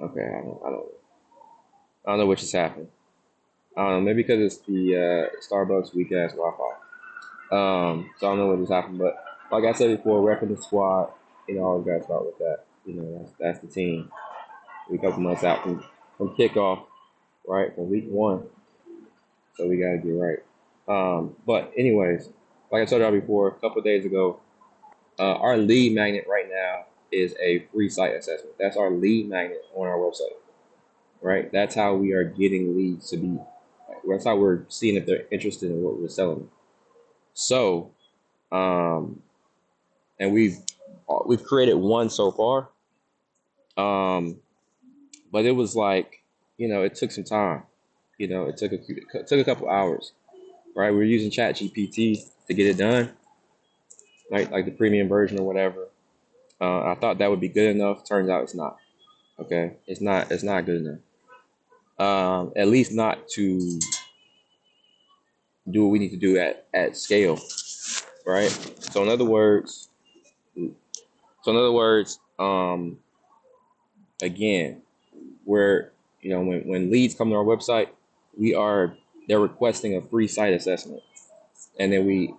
Okay, I don't know what just happened. I don't know, maybe because it's the Starbucks weak ass Wi-Fi. So I don't know what just happened, but like I said before, repping the squad, all we got to start with that. That's the team. We a couple months out from kickoff, right, from week one, so we got to get right. But anyways, like I told y'all before, a couple of days ago, our lead magnet right now is a free site assessment. That's our lead magnet on our website, right? That's how we are getting leads to be. That's how we're seeing if they're interested in what we're selling. So, um, and we've created one so far, but it was like, it took some time. It took a couple hours, right? We were using Chat GPT to get it done, like the premium version or whatever. I thought that would be good enough. Turns out it's not. Okay, it's not good enough. At least not to do what we need to do at scale, right? So in other words, again, where when leads come to our website, they're requesting a free site assessment, and then we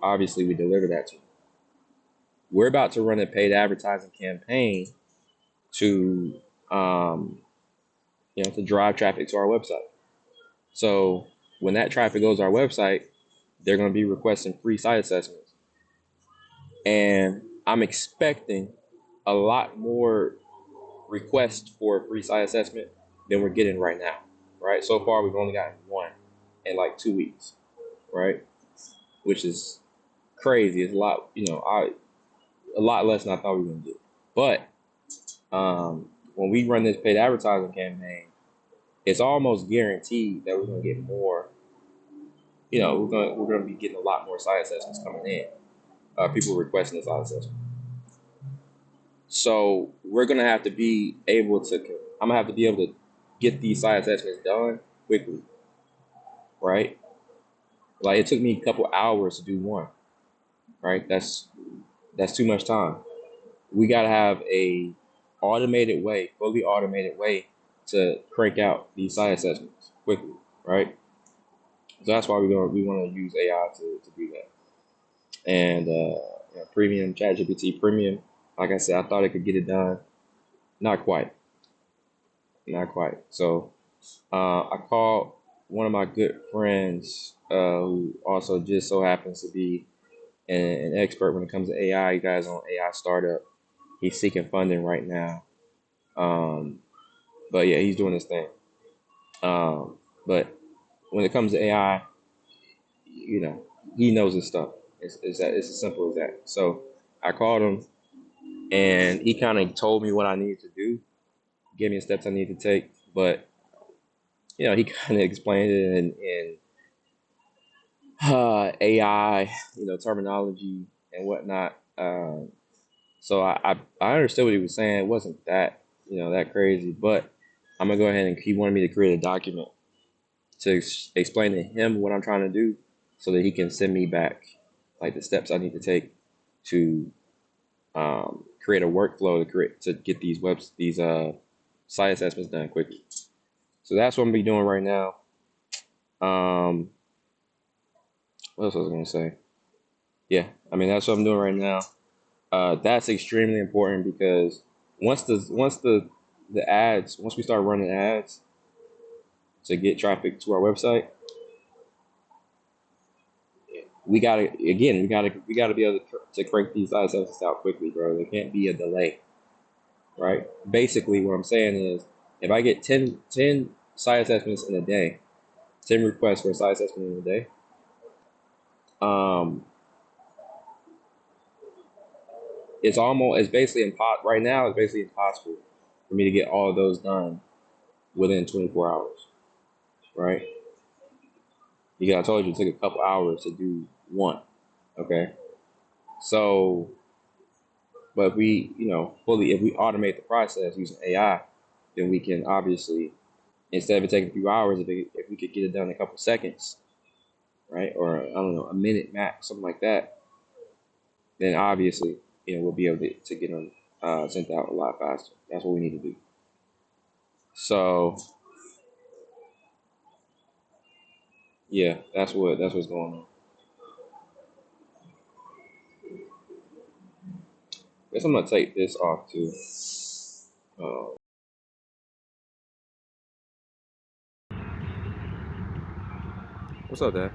deliver that to them. We're about to run a paid advertising campaign to to drive traffic to our website. So when that traffic goes to our website, they're going to be requesting free site assessments, and I'm expecting a lot more requests for a free site assessment than we're getting right now. Right? So far, we've only gotten one in like 2 weeks, right? Which is crazy. It's a lot, a lot less than I thought we were gonna do. But when we run this paid advertising campaign, it's almost guaranteed that we're gonna get more. We're gonna be getting a lot more site assessments coming in. People requesting the site assessment. So we're gonna have to be able to. I'm gonna have to be able to get these site assessments done quickly, right? Like it took me a couple hours to do one, right? That's too much time. We gotta have a fully automated way to crank out these site assessments quickly, right? So that's why we want to use AI to do that. And premium ChatGPT premium, like I said, I thought it could get it done. Not quite, not quite. So I called one of my good friends who also just so happens to be an expert when it comes to AI. You guys on AI startup. He's seeking funding right now. But yeah, he's doing his thing. But when it comes to AI, you know, he knows his stuff. It's as simple as that. So I called him, and he kind of told me what I needed to do, gave me the steps I need to take. But he kind of explained it in AI, terminology and whatnot. So I understood what he was saying. It wasn't that crazy, but I'm gonna go ahead and he wanted me to create a document to explain to him what I'm trying to do, so that he can send me back like the steps I need to take to create a workflow to get these site assessments done quickly. So that's what I'm gonna be doing right now. Um, what else was I gonna say? Yeah, I mean that's what I'm doing right now. That's extremely important because once we start running ads to get traffic to our website, we gotta be able to crank these site assessments out quickly, bro. There can't be a delay, right? Basically, what I'm saying is, if I get 10 site assessments in a day, 10 requests for a site assessment in a day, um, it's basically impossible right now. It's basically impossible for me to get all of those done within 24 hours, right? Because I told you it took a couple hours to do one. Okay, so but if we automate the process using AI, then we can obviously, instead of it taking a few hours, if we could get it done in a couple seconds, right, or I don't know, a minute max, something like that, then obviously we'll be able to get them sent out a lot faster. That's what we need to do. So yeah, that's what's going on. Guess I'm gonna take this off too. Uh, what's up, Dad?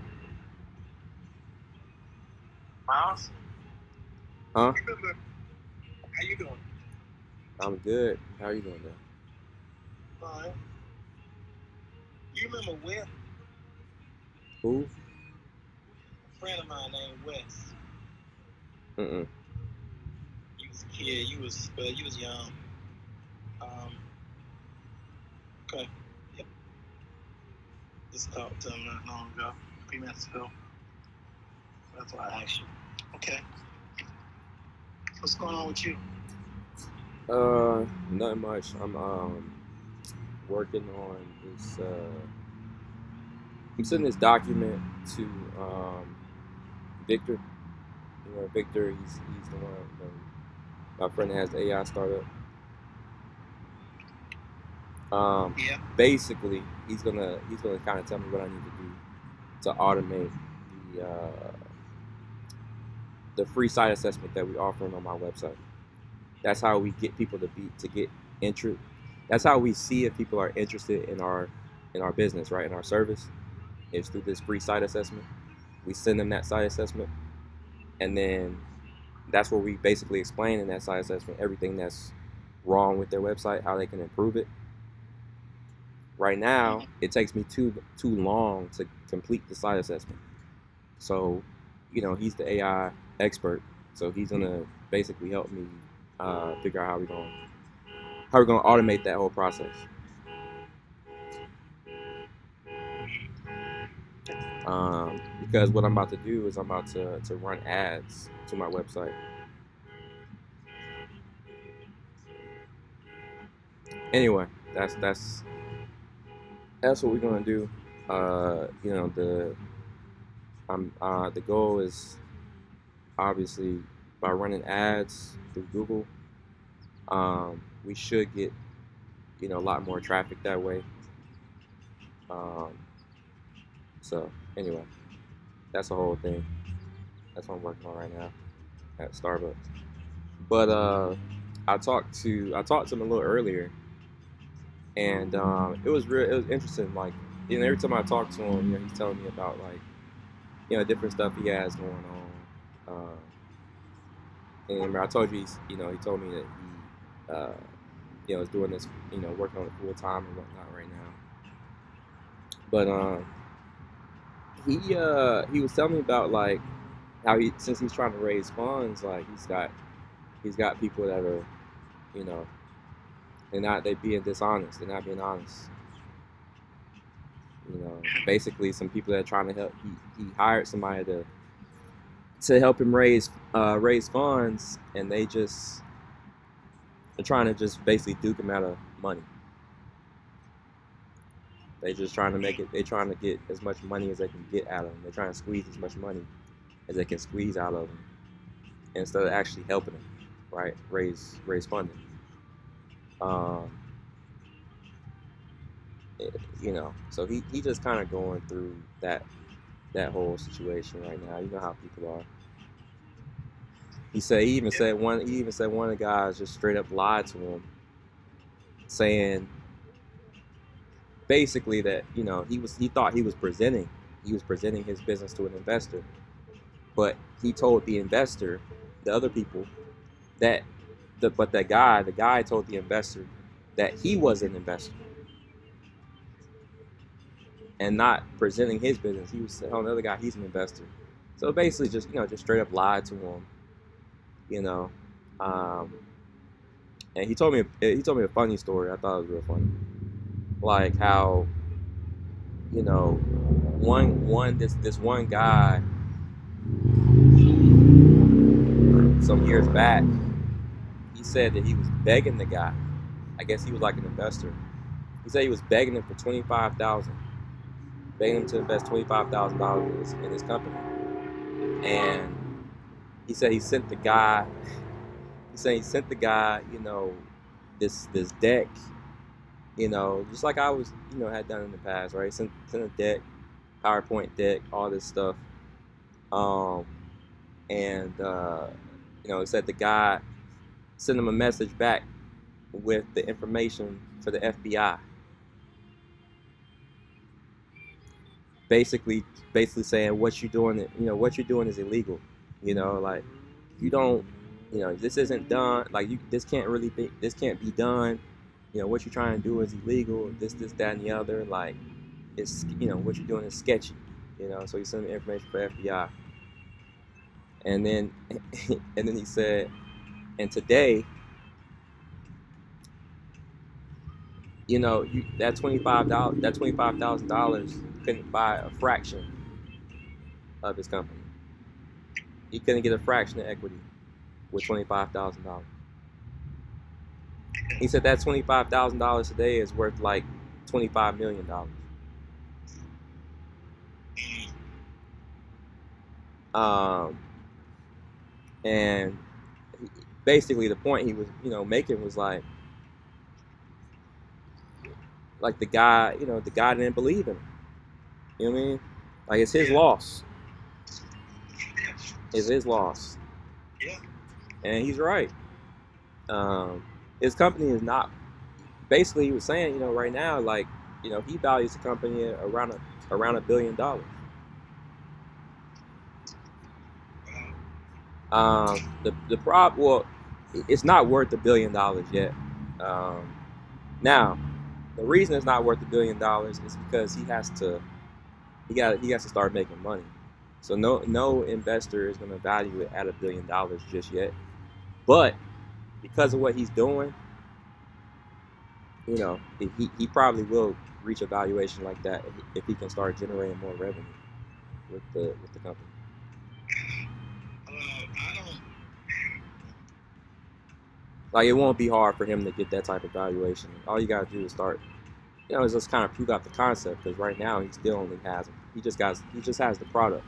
Miles, Huh? remember how you doing? I'm good. How are you doing, Dad? Fine. You remember Wes, Who? a friend of mine named Wes. Mm-mm. You was a kid. You was young. Um, okay. Yep. Just talked to him not long ago, 3 minutes ago. That's why I asked you. Okay. What's going on with you? Nothing much. I'm working on this. I'm sending this document to Victor. You know, Victor. He's the one. My friend that has the AI startup. Yeah. Basically, he's gonna kind of tell me what I need to do to automate the uh, the free site assessment that we offering on my website. That's how we get people to get interest. That's how we see if people are interested in our business, right? In our service, is through this free site assessment. We send them that site assessment, and then that's where we basically explain in that site assessment everything that's wrong with their website, how they can improve it. Right now, it takes me too long to complete the site assessment. So, he's the AI expert, so he's gonna basically help me figure out how we're gonna automate that whole process. Because what I'm about to do is I'm about to run ads to my website. Anyway, that's what we're gonna do. The goal is obviously by running ads through Google, we should get a lot more traffic that way. Um, so anyway, that's the whole thing. That's what I'm working on right now at Starbucks. But I talked to him a little earlier, and it was interesting. Like, every time I talk to him, he's telling me about, like, different stuff he has going on. And remember, I told you he told me that is doing this, working on it full time and whatnot right now. But he was telling me about, like, how since he's trying to raise funds, like, he's got people that are, you know they being dishonest, they're not being honest. Basically some people that are trying to help. He hired somebody to help him raise funds, and they're trying to just basically duke him out of money. They just trying to make it. They're trying to get as much money as they can get out of him. They're trying to squeeze as much money as they can squeeze out of him, instead of actually helping him, right? Raise funding. Um, so he just kind of going through that whole situation right now. You know how people are. He even said one of the guys just straight up lied to him, saying basically that he thought he was presenting his business to an investor, but he told the investor, the other people, that the guy told the investor that he was an investor and not presenting his business. He was telling the other guy he's an investor. So basically, just straight up lied to him. You know, um, and he told me a funny story. I thought it was real funny, like how this one guy some years back, he said that he was begging the guy. I guess he was like an investor. He said he was begging him for 25,000, begging him to invest $25,000 in his company, and he said he sent the guy. He said he sent the guy, this deck, just like I was, had done in the past, right? Send a deck, PowerPoint deck, all this stuff. Um, and it said the guy sent him a message back with the information for the FBI. Basically, saying what you're doing, what you're doing is illegal. Like you don't, this isn't done. Like this can't be done. What you're trying to do is illegal. This, that, and the other. Like it's, what you're doing is sketchy. So he sent me information for FBI, and then, and then he said, and today, that $25,000 couldn't buy a fraction of his company. He couldn't get a fraction of equity with $25,000. He said that $25,000 today is worth like $25 million. And basically the point he was, making was like the guy, the guy didn't believe in him. You know what I mean? Like it's his loss. It's his loss. Yeah. And he's right. His company is not. Basically, he was saying, right now, like, he values the company at around $1 billion. The problem, well, it's not worth $1 billion yet. Now, the reason it's not worth $1 billion is because he has to start making money. So no investor is going to value it at $1 billion just yet. But because of what he's doing, he probably will reach a valuation like that if he can start generating more revenue with the company. I don't. Like it won't be hard for him to get that type of valuation. All you gotta do is start, is just kind of prove out the concept. Because right now he still only has, he just has the product.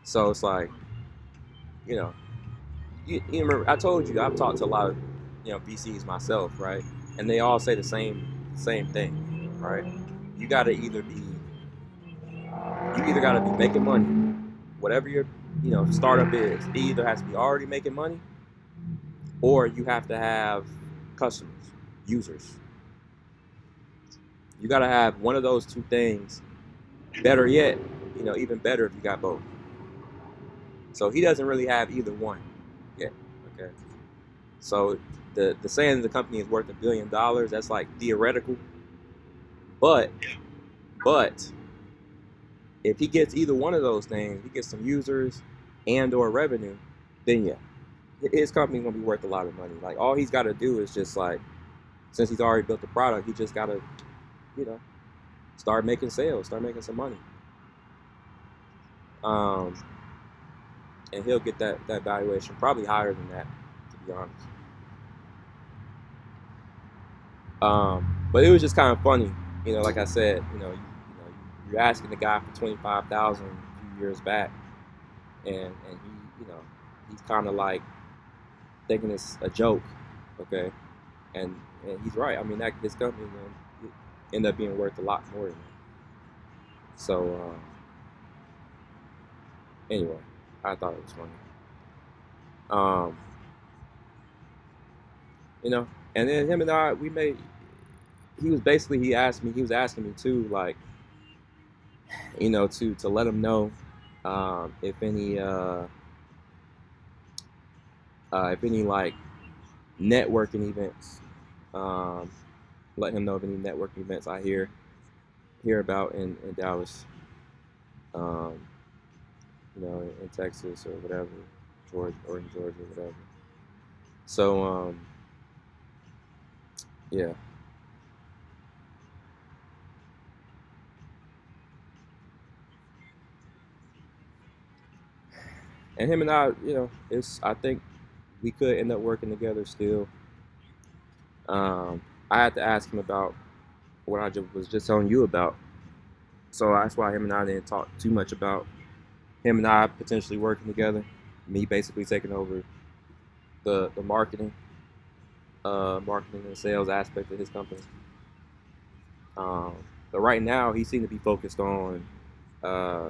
So it's like, you remember I told you I've talked to a lot of VCs myself, right? And they all say the same thing, right? You gotta either be making money, whatever your startup is. It either has to be already making money, or you have to have customers, users. You gotta have one of those two things. Better yet, even better if you got both. So he doesn't really have either one yet. Okay. So the saying the company is worth $1 billion, that's like theoretical. But if he gets either one of those things, he gets some users and or revenue, then yeah, his company's gonna be worth a lot of money. Like all he's got to do is just like, since he's already built the product, he just got to, start making sales, start making some money. And he'll get that valuation, probably higher than that, to be honest. But it was just kind of funny, like I said, you're asking the guy for $25,000 a few years back, and he, he's kind of like thinking it's a joke, okay, and he's right. I mean, this company is going to end up being worth a lot more than that. So anyway, I thought it was funny. And then him and I, he was asking me too, like, to let him know if any like networking events, let him know of any networking events I hear about in Dallas, in Texas or whatever, Georgia, whatever. So yeah. And him and I, I think we could end up working together still. I had to ask him about what I was just telling you about. So that's why him and I didn't talk too much about him and I potentially working together. Me basically taking over the marketing. marketing and sales aspect of his company. Um, but right now, he seemed to be focused on uh,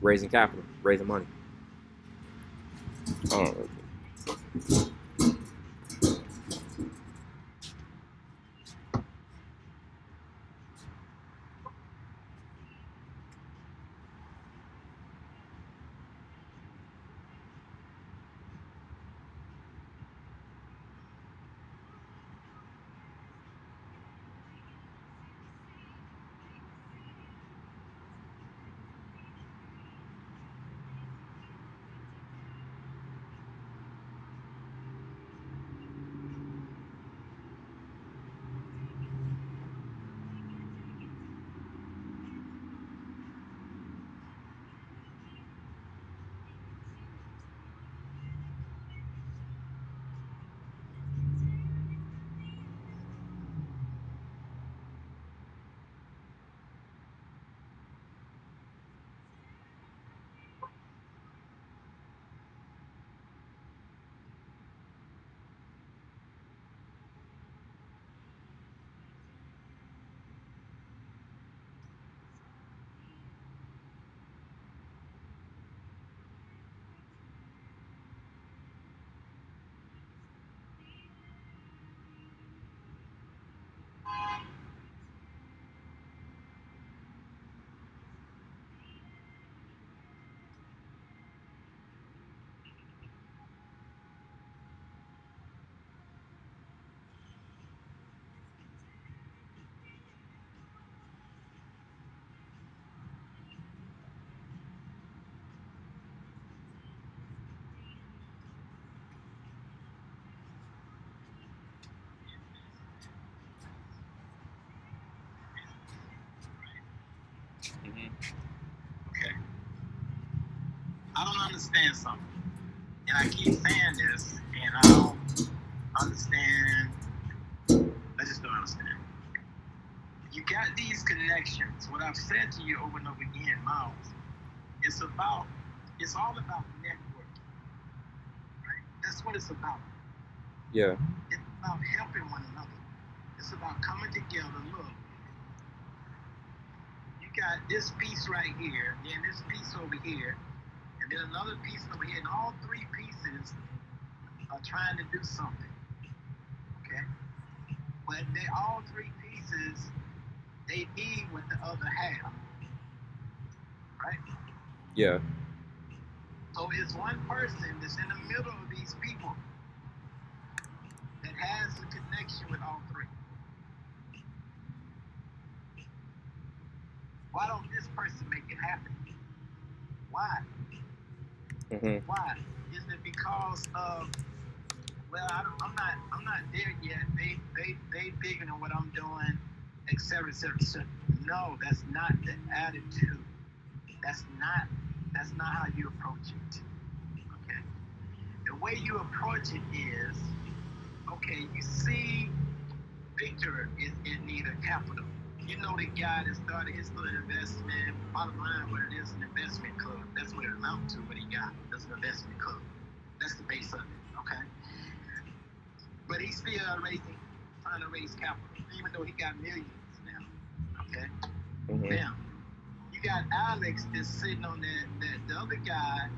raising capital, raising money. Oh, Okay. I don't understand something. And I keep saying this, and I don't understand. I just don't understand. You got these connections. What I've said to you over and over again, Miles, it's all about networking, right? That's what it's about. yeah. It's about helping one another. It's about coming together. Look, you got this piece right here, then this piece over here, and then another piece over here, and all three pieces are trying to do something, okay? But they all three pieces, they need what the other half, right? Yeah. So it's one person that's in the middle of these people that has a connection with all three. Why don't this person make it happen? Why? Mm-hmm. Why? Is it because of, well, I'm not there yet. They bigger than what I'm doing, et cetera, et cetera, et cetera. No, that's not the attitude. That's not how you approach it. Okay. The way you approach it is, okay, you see Victor is in need of capital. You know the guy that started his little investment, bottom line what it is, an investment club. That's what it amounts to, what he got. That's an investment club. That's the base of it, okay? But he's still trying to raise capital, even though he got millions now, okay? Mm-hmm. Now, you got Alex that's sitting on that the other guy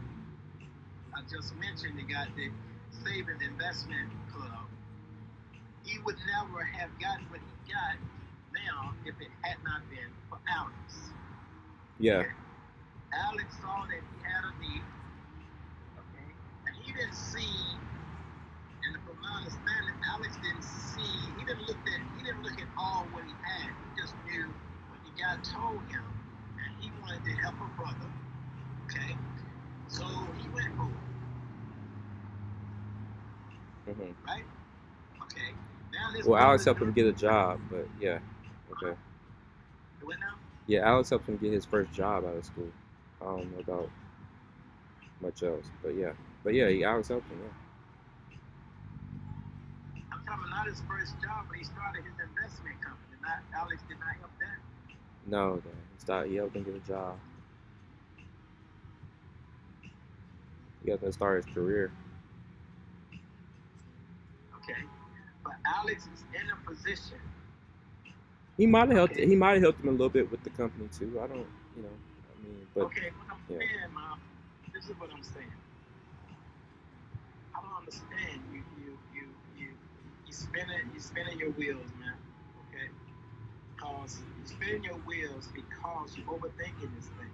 I just mentioned, that got the savings investment club. He would never have gotten what he got now if it had not been for Alex. Yeah. Okay? Alex saw that he had a need, okay, and he didn't see, and from my understanding, Alex didn't see, he didn't look at all what he had. He just knew what the guy told him, and he wanted to help a brother, okay? So he went for it, Mm-hmm. right? Okay. Now this Well, Alex brother helped him get a job, but yeah. Okay. what now? Yeah, Alex helped him get his first job out of school. I don't know about much else, but yeah. But yeah, Alex helped him. Yeah. I'm talking about not his first job, but he started his investment company. Not Alex did not help that. No, he helped him get a job. He helped him start his career. Okay, but Alex is in a position. He might have helped. Okay, He might have helped him a little bit with the company too. I don't, you know. I mean, but okay. What I'm yeah, saying, Mom, this is what I'm saying. I don't understand. You spinning your wheels, man. Okay, cause you spinning your wheels because you're overthinking this thing.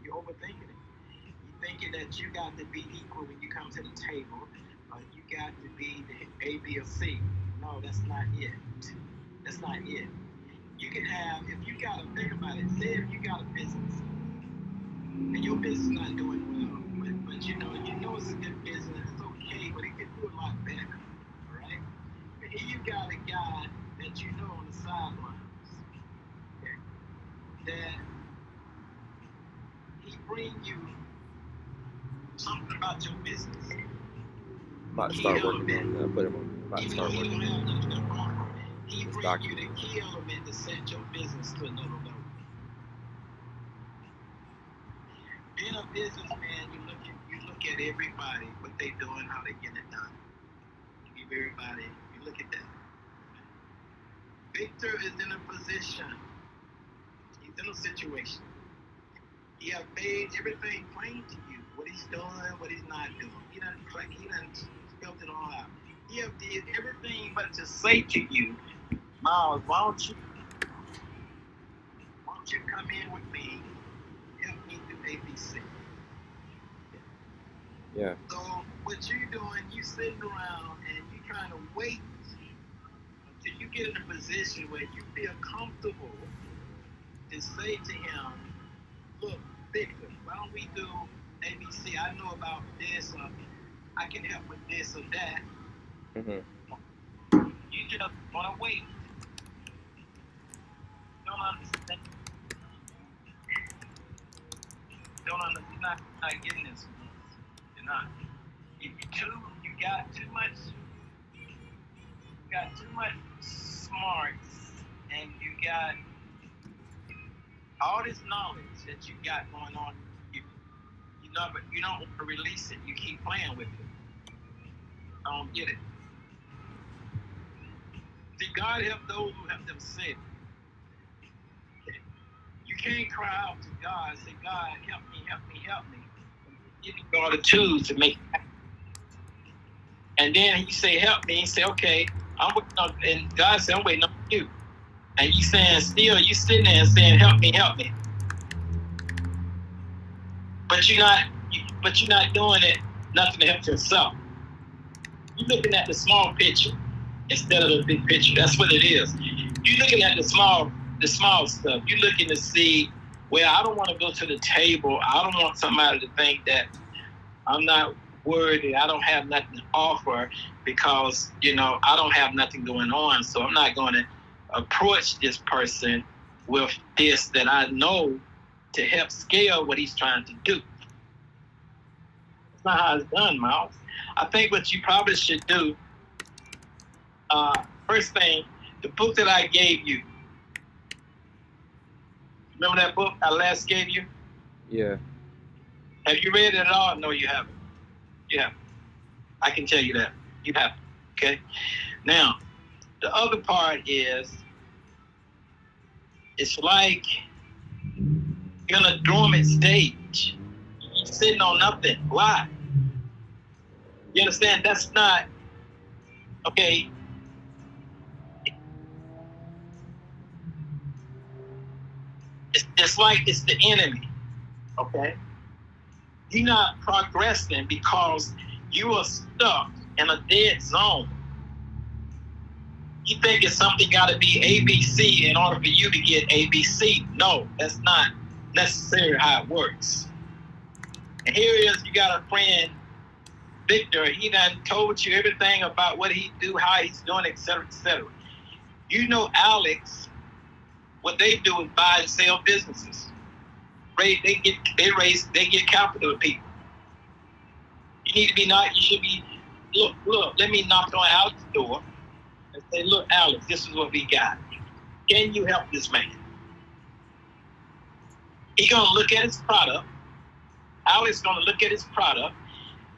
You're overthinking it. You thinking that you got to be equal when you come to the table, or you got to be the A, B, or C. No, that's not it. That's not it. You can have, if you got to think about it, say if you got a business and your business is not doing well, but you know it's a good business, it's okay, but it can do a lot better. All right? But here you got a guy that you know on the sidelines, okay, that he bring you something about your business. about to Key start working element. on. Put him on. About to Even though start he don't working have on nothing wrong, he this bring you the document. key element to set your business to another level. Being a businessman, you look at everybody, what they doing, how they getting it done. You give everybody, you look at that. Victor is in a position, he's in a situation. He have made everything plain to you, what he's doing, what he's not doing. He done spelled it all out. He have did everything but to say to you, Miles, why don't you come in with me, help me do ABC. Yeah. So what you're doing, you sitting around and you trying to wait until you get in a position where you feel comfortable to say to him, look, Victor, why don't we do ABC? I know about this, or I can help with this or that. You just want to wait. You don't understand. You're not getting this. You're not. You got too much. You got too much smarts, and you got all this knowledge that you got going on. But you don't want to release it. You keep playing with it. I don't get it. See, God help those who have themselves. You can't cry out to God and say, God, help me, help me, help me. Give you all the tools to make it happen. And then he say, help me. He say, okay, I'm waiting on, and God said, I'm waiting on you. And you saying, still, you sitting there and saying, help me, help me. But you're not doing it, nothing to help yourself. You're looking at the small picture instead of the big picture. That's what it is. You're looking at the small stuff. You're looking to see, well, I don't want to go to the table. I don't want somebody to think that I'm not worthy. I don't have nothing to offer because, I don't have nothing going on. So I'm not going to approach this person with this that I know to help scale what he's trying to do. That's not how it's done, Miles. I think what you probably should do, first thing, the book that I gave you. Remember that book I last gave you? Yeah. Have you read it at all? No, you haven't. Yeah. I can tell you that. You haven't. Okay? Now, the other part is, it's like you're in a dormant stage. You're sitting on nothing. Why? You understand? That's not, okay. It's like it's the enemy. Okay? You're not progressing because you are stuck in a dead zone. You think it's something got to be ABC in order for you to get ABC. No, that's not necessarily how it works. And here is, you got a friend, Victor. He done told you everything about what he do, how he's doing, et cetera, et cetera. You know Alex, what they do is buy and sell businesses. They get capital to people. You need to be not. You should be. Look. Let me knock on Alex's door and say, look, Alex, this is what we got. Can you help this man? He's gonna look at his product. Alex gonna look at his product,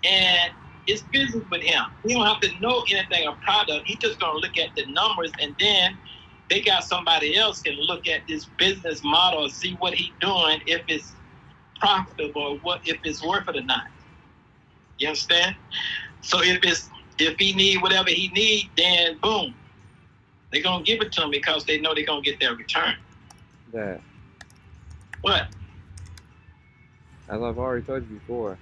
and It's business with him. He don't have to know anything of product. He just gonna look at the numbers, and then they got somebody else can look at this business model and see what he's doing, if it's profitable, if it's worth it or not. You understand? So if he need whatever he need, then boom, they're gonna give it to him because they know they're gonna get their return. That, What? as I've already told you before,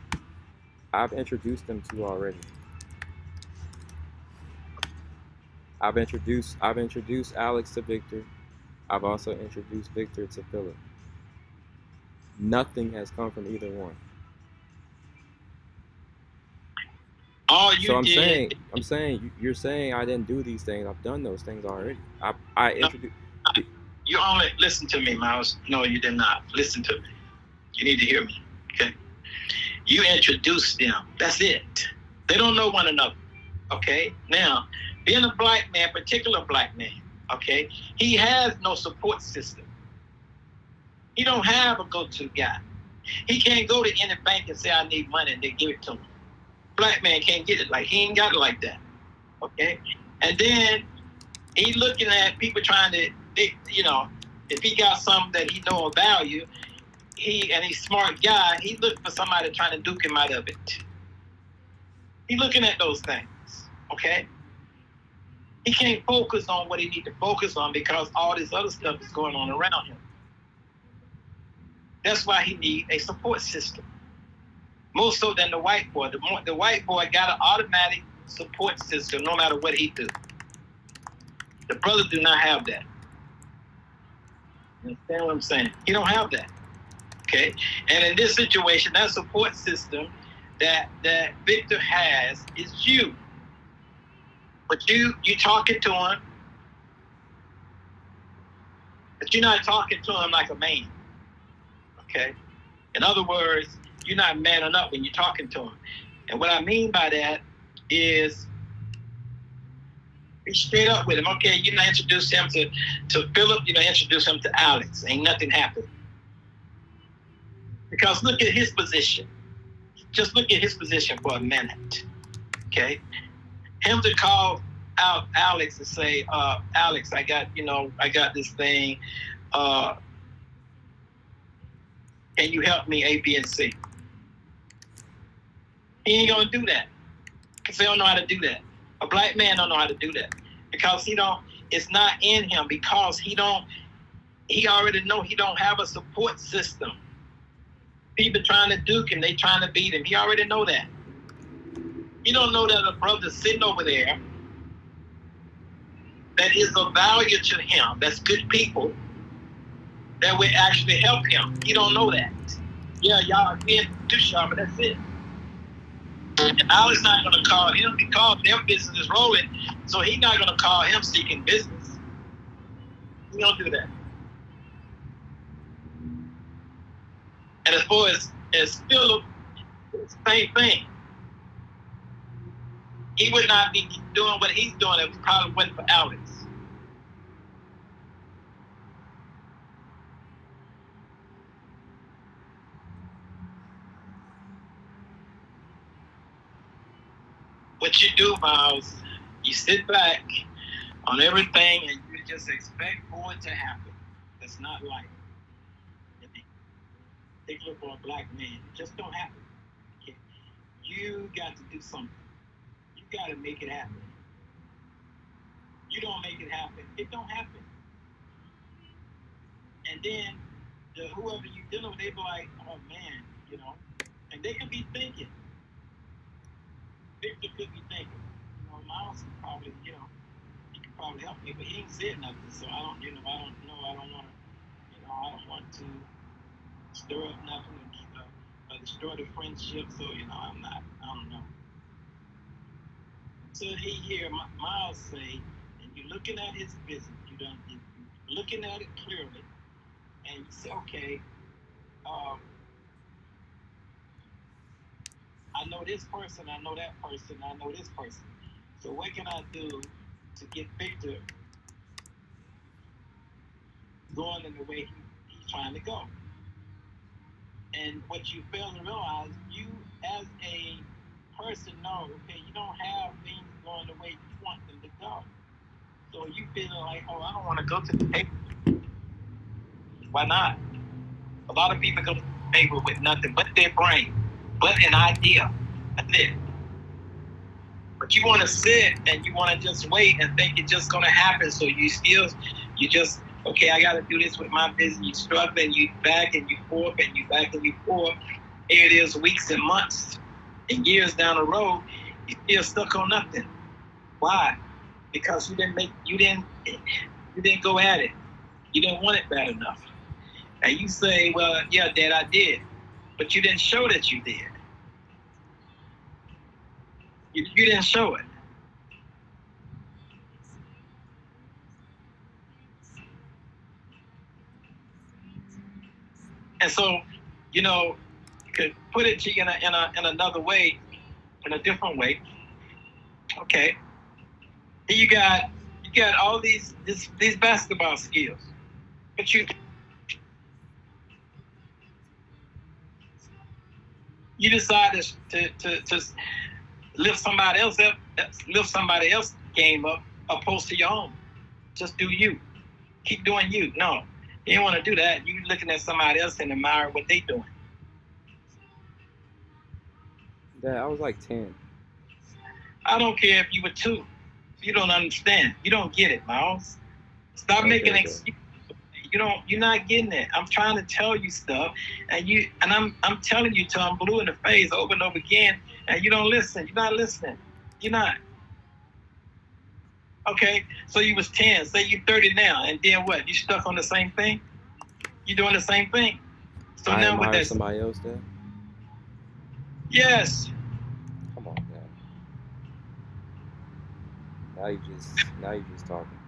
I've introduced them to already. I've introduced Alex to Victor. I've also introduced Victor to Philip. Nothing has come from either one. All you So I'm did. saying, you're saying I didn't do these things. I've done those things already. I introduced. You only listen to me, Miles. No, you did not listen to me. You need to hear me. Okay. You introduced them. That's it. They don't know one another. Okay. Now, being a black man, particular black man, okay, he has no support system. He don't have a go-to guy. He can't go to any bank and say, I need money, and they give it to him. Black man can't get it. Like, he ain't got it like that. Okay. And then he looking at people trying to, if he got something that he know of value, he's smart guy, he look for somebody trying to duke him out of it. He looking at those things. Okay. He can't focus on what he need to focus on because all this other stuff is going on around him. That's why he need a support system. More so than the white boy. The white boy got an automatic support system no matter what he do. The brothers do not have that. You understand what I'm saying? He don't have that. Okay? And in this situation, that support system that Victor has is you. But you talking to him, but you're not talking to him like a man. Okay? In other words, you're not manning up when you're talking to him. And what I mean by that is be straight up with him. Okay, you not introduce him to Philip, you not introduce him to Alex. Ain't nothing happened. Because look at his position. Just look at his position for a minute. Okay? Him to call out Alex and say, Alex, I got this thing. Can you help me A, B, and C? He ain't gonna do that. Because they don't know how to do that. A black man don't know how to do that. Because it's not in him, because he already know he don't have a support system. People trying to duke him, they trying to beat him. He already know that. He don't know that a brother sitting over there that is of value to him, that's good people, that will actually help him. He don't know that. Yeah, y'all again too sharp, but that's it. And Alex not gonna call him because their business is rolling, so he's not gonna call him seeking business. He don't do that. And as far as Philip, same thing. He would not be doing what he's doing if it probably wasn't for Alex. What you do, Miles, you sit back on everything and you just expect for it to happen. That's not life. Particularly for a black man, it just don't happen. Okay? You got to do something. You got to make it happen. You don't make it happen, it don't happen. And then whoever you dealing with, they be like, oh man, and they could be thinking. Victor could be thinking, Miles could probably, he could probably help me, but he ain't said nothing, so I don't want to stir up nothing or destroy the friendship, so I don't know. So he hear Miles say, and you're looking at his business, you're looking at it clearly, and you say, okay, I know this person, I know that person, I know this person. So what can I do to get Victor going in the way he's trying to go? And what you fail to realize, you as a person know, okay, you don't have things going the way you want them to go. So you feel like, oh, I don't want to go to the table. Why not? A lot of people go to the table with nothing but their brain, but an idea. That's it. But you want to sit and you want to just wait and think it's just going to happen. So you just, okay, I got to do this with my business. You struggling, you back and you forth and you back and you forth. Here it is, weeks and months and years down the road, you still stuck on nothing. Why? Because you didn't go at it. You didn't want it bad enough. And you say, well, yeah, Dad, I did. But you didn't show that you did. You didn't show it. And so, you could put it to you in another way, in a different way. Okay. You got all these basketball skills, but you decide to lift somebody else game up opposed to your own. Just do you. Keep doing you. No, you don't want to do that. You looking at somebody else and admire what they doing. Dad, I was like 10. I don't care if you were 2. You don't understand. You don't get it, Miles. Stop making excuses. You're not getting it. I'm trying to tell you stuff, and I'm telling you till I'm blue in the face over and over again, and you don't listen. You're not listening. You're not. Okay, so you was 10. Say you're 30 now, and then what? You stuck on the same thing? You doing the same thing? So I now with that, somebody else, Dad? Yes. Come on, Dad. Now you just talking.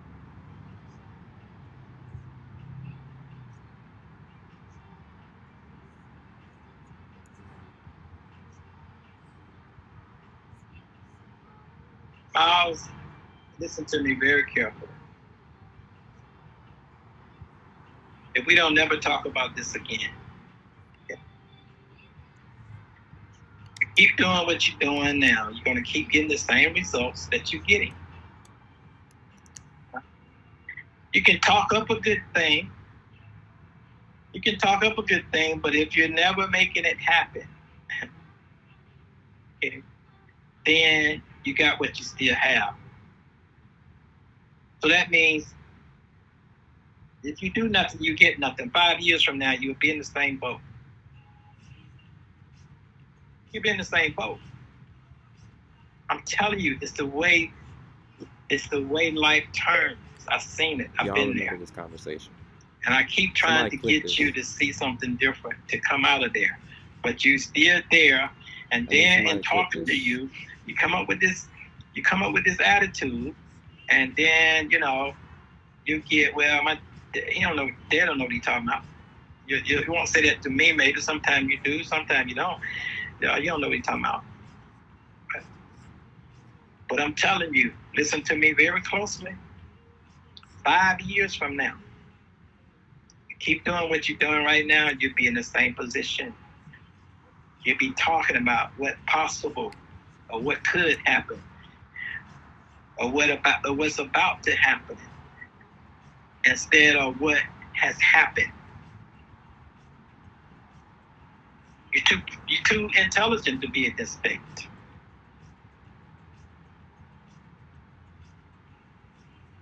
Miles, listen to me very carefully. If we don't never talk about this again, keep doing what you're doing now. You're going to keep getting the same results that you're getting. You can talk up a good thing. But if you're never making it happen, okay, then you got what you still have. So that means if you do nothing, you get nothing. 5 years from now, you'll be in the same boat. You'll be in the same boat. I'm telling you, it's the way life turns. I've seen it. I've been there. This conversation. And I keep trying to get you to see something different, to come out of there. But you still there, and then in talking to you, you come up with this attitude, and then you get, well, they don't know what you're talking about. You won't say that to me, maybe sometimes you do, sometimes you don't. You don't know what you're talking about. But I'm telling you, listen to me very closely. 5 years from now, keep doing what you're doing right now, you'll be in the same position. You'll be talking about what's possible, or what could happen, or what's about to happen, instead of what has happened. You're too intelligent to be at this state.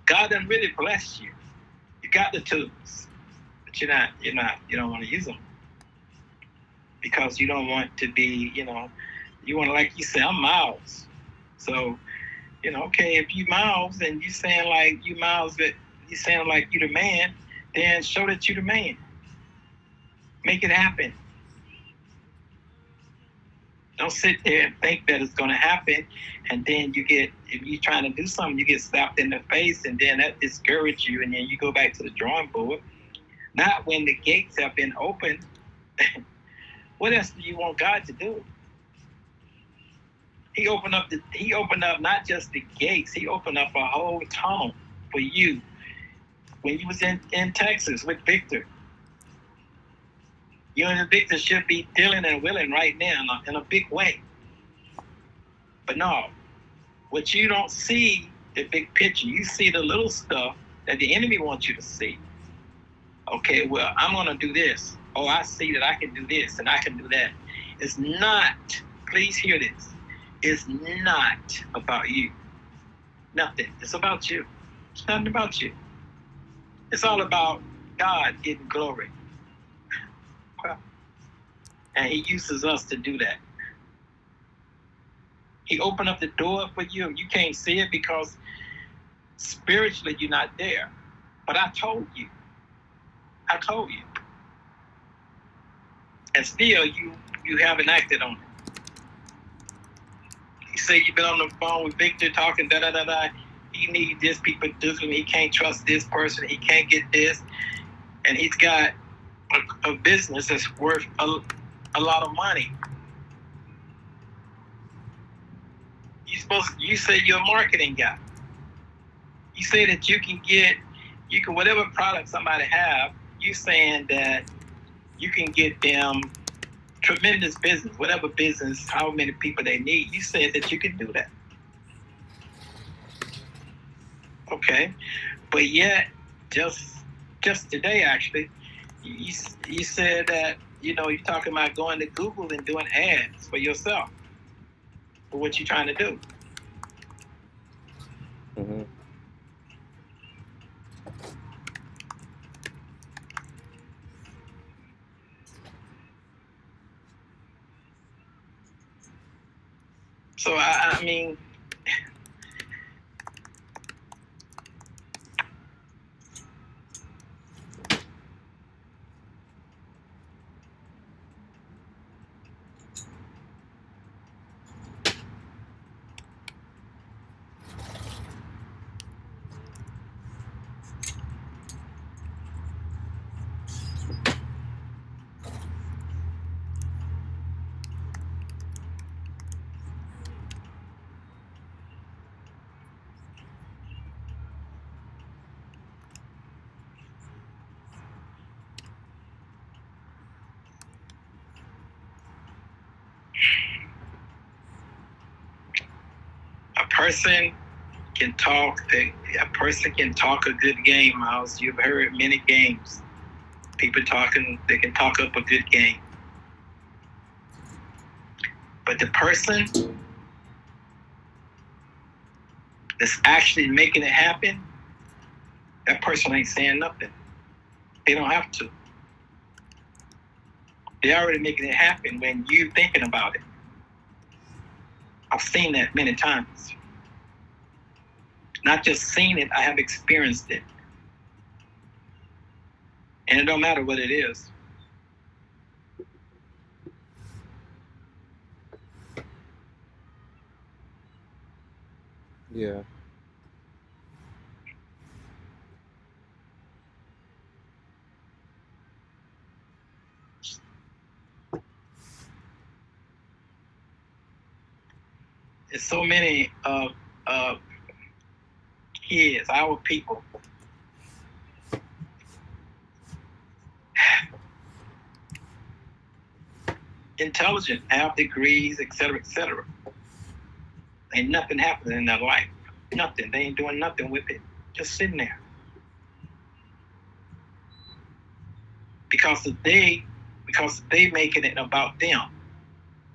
God done really blessed you. You got the tools, but you don't want to use them because you don't want to be, you want to, like you say, I'm Miles. So, okay, if you Miles and you saying like you Miles, that you saying like you the man, then show that you the man. Make it happen. Don't sit there and think that it's going to happen, and then if you're trying to do something, you get slapped in the face, and then that discourages you, and then you go back to the drawing board. Not when the gates have been opened. What else do you want God to do? He opened up not just the gates, he opened up a whole tunnel for you when you was in Texas with Victor. You and Victor should be dealing and willing right now in a big way. But no, what you don't see the big picture. You see the little stuff that the enemy wants you to see. Okay, well, I'm going to do this. Oh, I see that I can do this and I can do that. It's not, please hear this, it's not about you. Nothing. It's about you. It's nothing about you. It's all about God getting glory. And he uses us to do that. He opened up the door for you. You can't see it because spiritually you're not there. But I told you. I told you. And still you haven't acted on it. You say you've been on the phone with Victor talking da-da-da-da. He needs this, people do him. He can't trust this person. He can't get this. And he's got a business that's worth a lot of money. You say you're a marketing guy. You say that you can whatever product somebody have, you saying that you can get them tremendous business, whatever business, how many people they need. You said that you can do that. Okay. But yet, just today actually, you said that, you're talking about going to Google and doing ads for yourself for what you're trying to do. Mm-hmm. So I mean, a person can talk a good game, Miles. You've heard many games. People talking, they can talk up a good game. But the person that's actually making it happen, that person ain't saying nothing. They don't have to. They're already making it happen when you're thinking about it. I've seen that many times. Not just seen it, I have experienced it. And it don't matter what it is. Yeah. There's so many kids, our people, intelligent, have degrees, etc., etc. Ain't nothing happening in their life. Nothing. They ain't doing nothing with it. Just sitting there. Because they making it about them.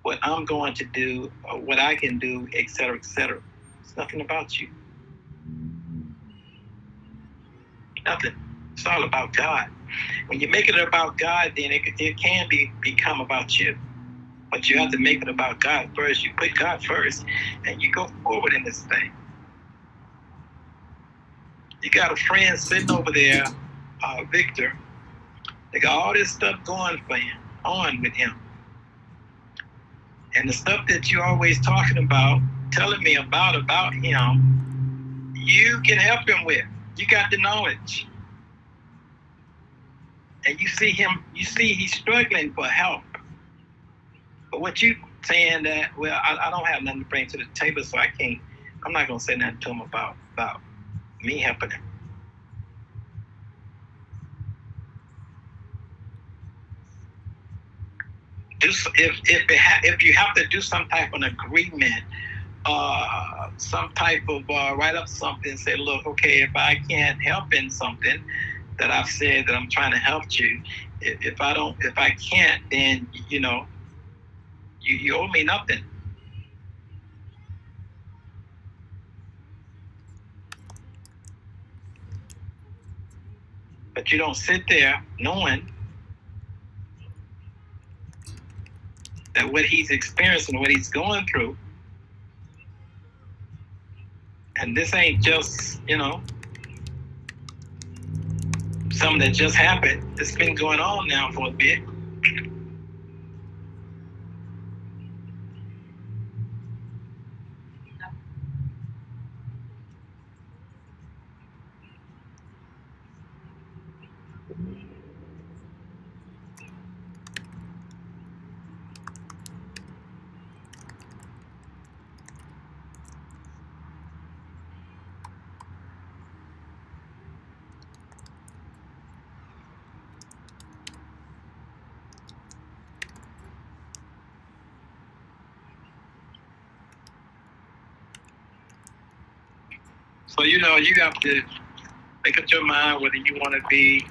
What I'm going to do, or what I can do, etc., etc. It's nothing about you. Nothing. It's all about God. When you make it about God, then it can become about you. But you have to make it about God first. You put God first, and you go forward in this thing. You got a friend sitting over there, Victor. They got all this stuff going for him, on with him. And the stuff that you're always talking about, telling me about him, you can help him with. You got the knowledge. And you see he's struggling for help. But what you saying that, well, I don't have nothing to bring to the table, so I'm not going to say nothing to him about me helping him. If you have to do some type of agreement some type of write up something and say, look, okay, if I can't help in something that I've said that I'm trying to help you, if I can't, then you owe me nothing. But you don't sit there knowing that what he's experiencing, what he's going through, and this ain't just, something that just happened. It's been going on now for a bit. So, you have to make up your mind whether you want to be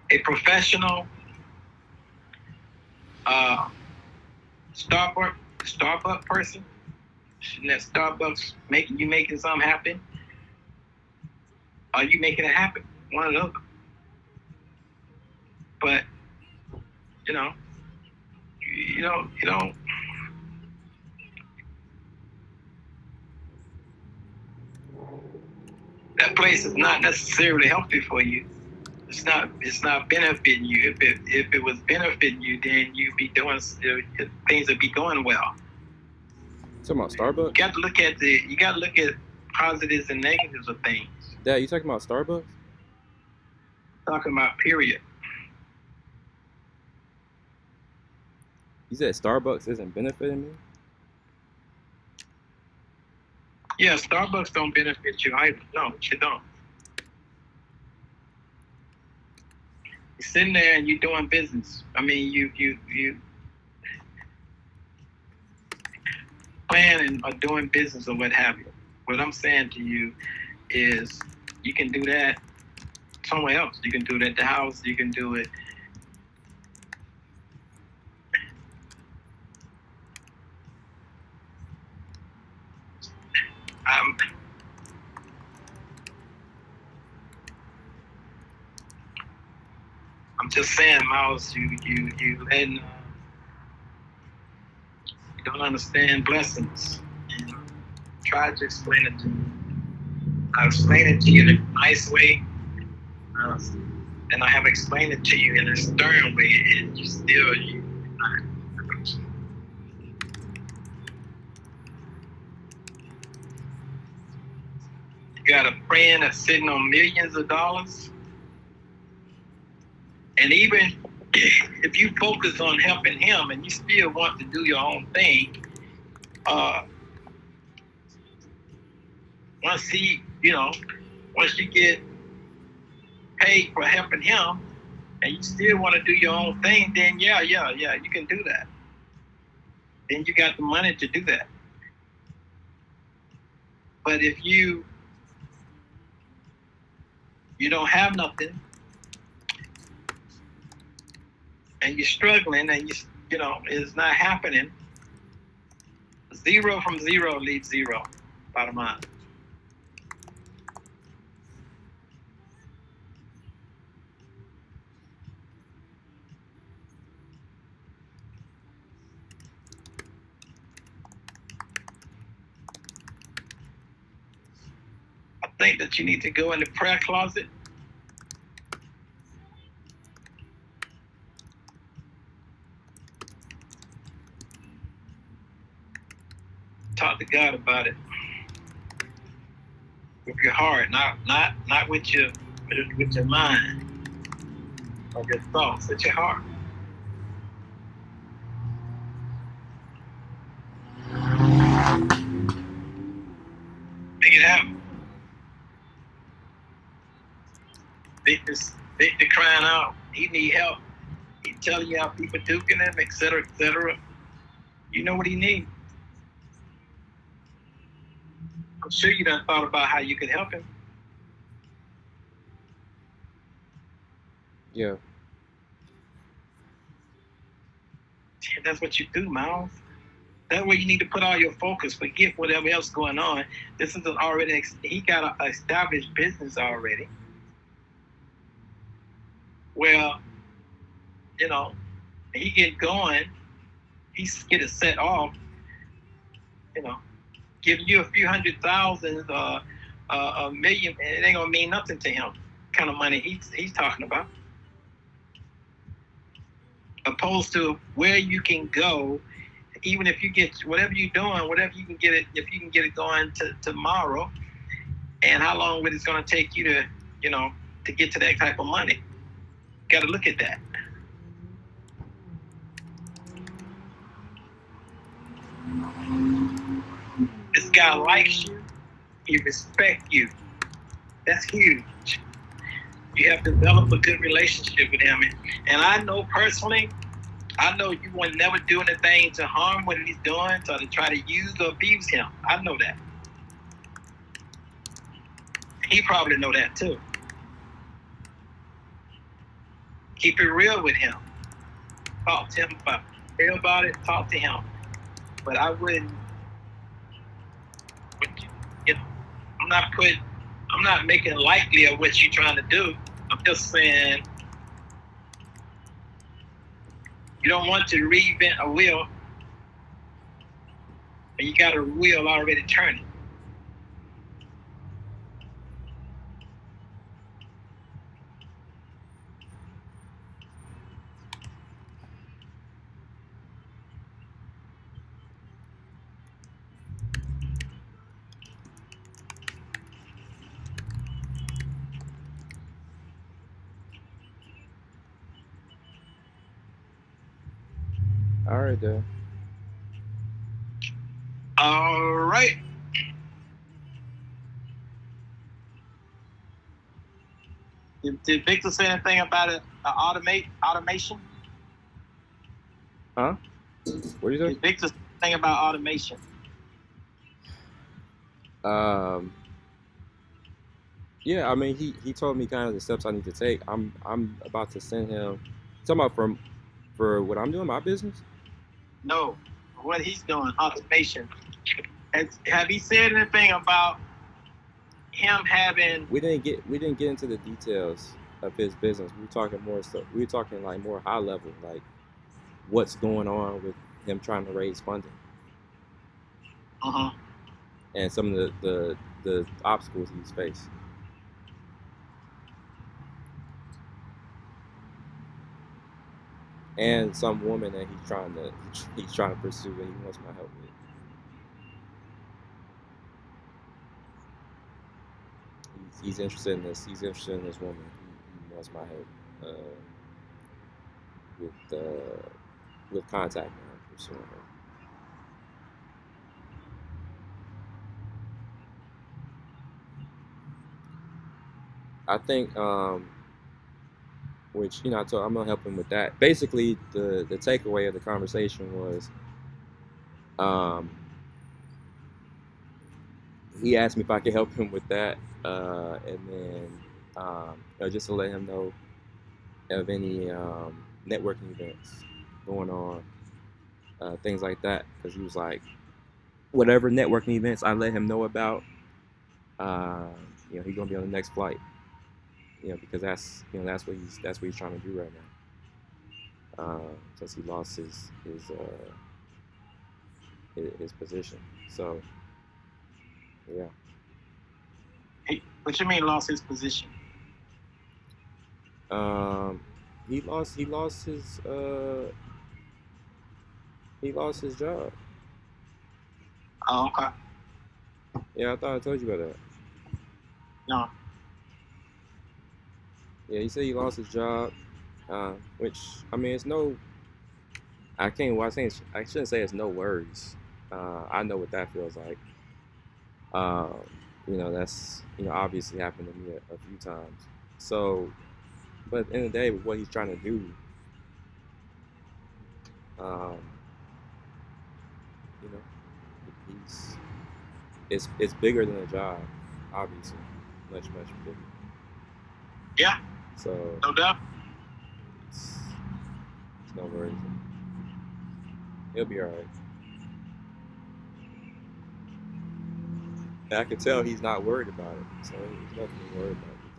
a professional Starbucks person. Shouldn't that Starbucks making something happen? Are you making it happen? One or the other. But you don't. That place is not necessarily healthy for you. It's not benefiting you. If it was benefiting you, then you'd be doing things would be going well. Talking about Starbucks? You got to look at positives and negatives of things. Dad, you talking about Starbucks? Talking about period. You said Starbucks isn't benefiting me? Yeah, Starbucks don't benefit you either. No, you don't. You're sitting there and you're doing business. I mean, you planning or doing business or what have you. What I'm saying to you is you can do that somewhere else. You can do it at the house. You can do it. I'm just saying, Miles, you don't understand blessings. And try to explain it to me. I explain it to you in a nice way, and I have explained it to you in a stern way, and you still you got a friend that's sitting on millions of dollars, and even if you focus on helping him and you still want to do your own thing, once you get paid for helping him and you still want to do your own thing, then yeah, you can do that. Then you got the money to do that. But if you don't have nothing and you're struggling and it's not happening, 0 from 0 leaves 0, bottom line. I think that you need to go in the prayer closet. Talk to God about it with your heart, not with your mind or your thoughts, with your heart. Make it happen. Victor crying out, he need help. He telling you how people duking him, etc., etc. You know what he needs. I'm sure you done thought about how you could help him. Yeah. That's what you do, Miles. That's where you need to put all your focus. Forget whatever else going on. This is already, he got an established business already. Well, you know, he get going, he's get it set off, you know, give you a few 100,000, a million, it ain't gonna mean nothing to him. Kind of money he's talking about. Opposed to where you can go, even if you get whatever you're doing, whatever you can get it, if you can get it going tomorrow, and how long would it's gonna take you to, you know, to get to that type of money? Got to look at that. This guy likes you. He respects you. That's huge. You have to develop a good relationship with him. And I know personally, I know you will never do anything to harm what he's doing, so to try to use or abuse him. I know that. He probably know that too. Keep it real with him. Talk to him about it. Talk to him. But I wouldn't. You know, I'm not making likely of what you're trying to do. I'm just saying you don't want to reinvent a wheel, and you got a wheel already turning. All right, then. All right. Did Victor say anything about it? Automation? Huh? What are you saying? Did Victor say anything about automation? Yeah, I mean, he told me kind of the steps I need to take. I'm about to send him. Talking about for what I'm doing, my business. No, what he's doing, automation. Have he said anything about him having? We didn't get into the details of his business. We were talking more stuff. We were talking like more high level, like what's going on with him trying to raise funding, and some of the obstacles he's faced. And some woman that he's trying to pursue that he wants my help with. He's interested in this. He's interested in this woman. He wants my help with contacting her, pursuing her. I think, which I'm gonna help him with that. Basically, the takeaway of the conversation was, he asked me if I could help him with that, and then just to let him know of any networking events going on, things like that. Because he was like, whatever networking events I let him know about, he's gonna be on the next flight. Because that's what he's trying to do right now. Since he lost his position, so yeah. What you mean lost his position? He lost his job. Oh, okay. Yeah, I thought I told you about that. No. Yeah, he said he lost his job, which I mean, it's no. I can't. Well, I shouldn't say it's no worries. I know what that feels like. That's obviously happened to me a few times. So, but at the end of the day, with what he's trying to do, you know, he's it's bigger than a job, obviously, much bigger. Yeah, So no doubt. it's no worries. He'll be all right. And I can tell he's not worried about it. So there's nothing to worry about with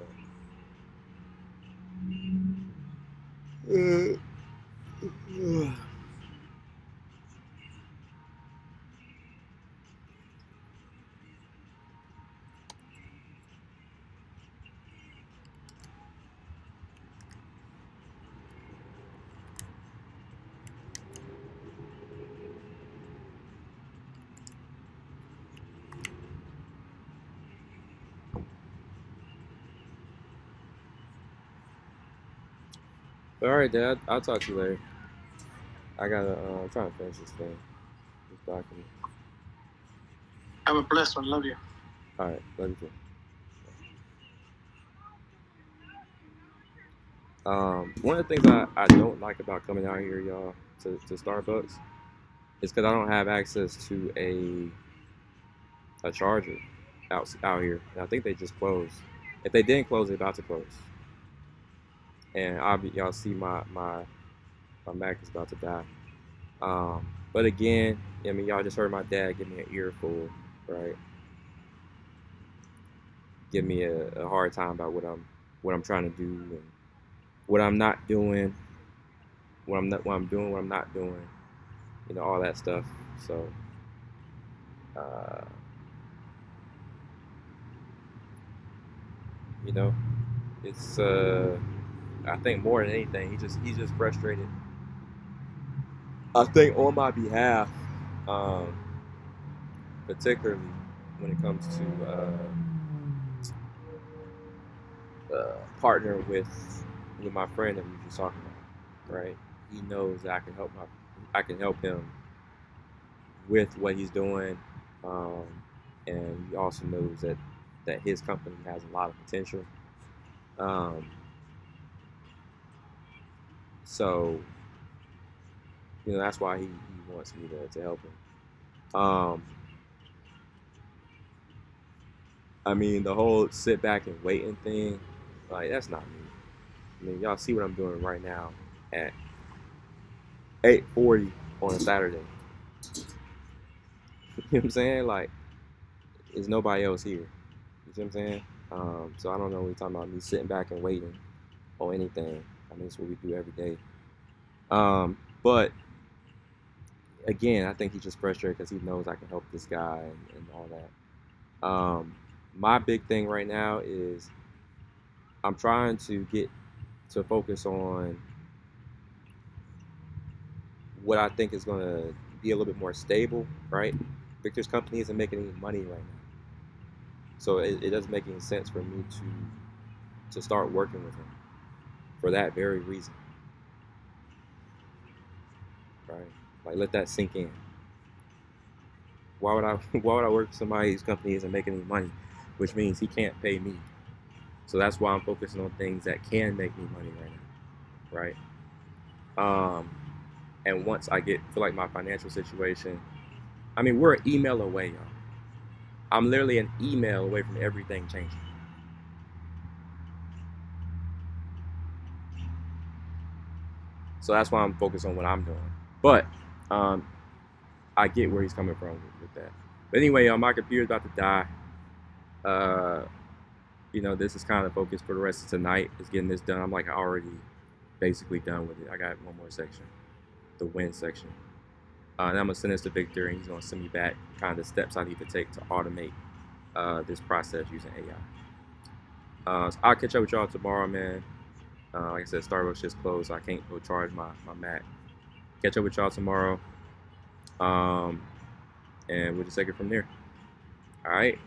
that. All right, Dad. I'll talk to you later. I gotta. I'm trying to finish this thing. This document. Have a blessed one. Love you. All right. Love you too. One of the things I don't like about coming out here, y'all, to Starbucks, is because I don't have access to a charger out here. And I think they just closed. If they didn't close, they're about to close. And y'all see my Mac is about to die. But again, I mean, y'all just heard my dad give me an earful, right? Give me a hard time about what I'm trying to do and what I'm not doing, what I'm doing, what I'm not doing, you know, all that stuff. So, you know, it's I think more than anything, he's just frustrated. I think on my behalf, um, particularly when it comes to partner with my friend that we were just talking about, right? He knows that I can help him with what he's doing, um, and he also knows that his company has a lot of potential. Um, so you know that's why he wants me to help him. I mean the whole sit back and waiting thing, like that's not me. I mean y'all see what I'm doing right now at 8:40 on a Saturday. You know what I'm saying? Like, there's nobody else here. You see what I'm saying? So I don't know what you're talking about me sitting back and waiting on anything. I mean, it's what we do every day. But again, I think he's just frustrated because he knows I can help this guy and all that. My big thing right now is I'm trying to get to focus on what I think is going to be a little bit more stable, right? Victor's company isn't making any money right now. So it doesn't make any sense for me to start working with him for that very reason, right? Like let that sink in. Why would I why would I work for somebody whose company isn't making any money, which means he can't pay me. So that's why I'm focusing on things that can make me money right now, right? And once I feel like my financial situation, I mean we're an email away, y'all. I'm literally an email away from everything changing. So that's why I'm focused on what I'm doing. But I get where he's coming from with that. But anyway, my computer's about to die. You know, this is kind of focused for the rest of tonight. Is getting this done. I'm like already basically done with it. I got one more section, the win section. And I'm gonna send this to Victor, and he's gonna send me back kind of the steps I need to take to automate this process using AI. So I'll catch up with y'all tomorrow, man. Like I said, Starbucks just closed, so I can't go charge my Mac. Catch up with y'all tomorrow, and we'll just take it from there. All right.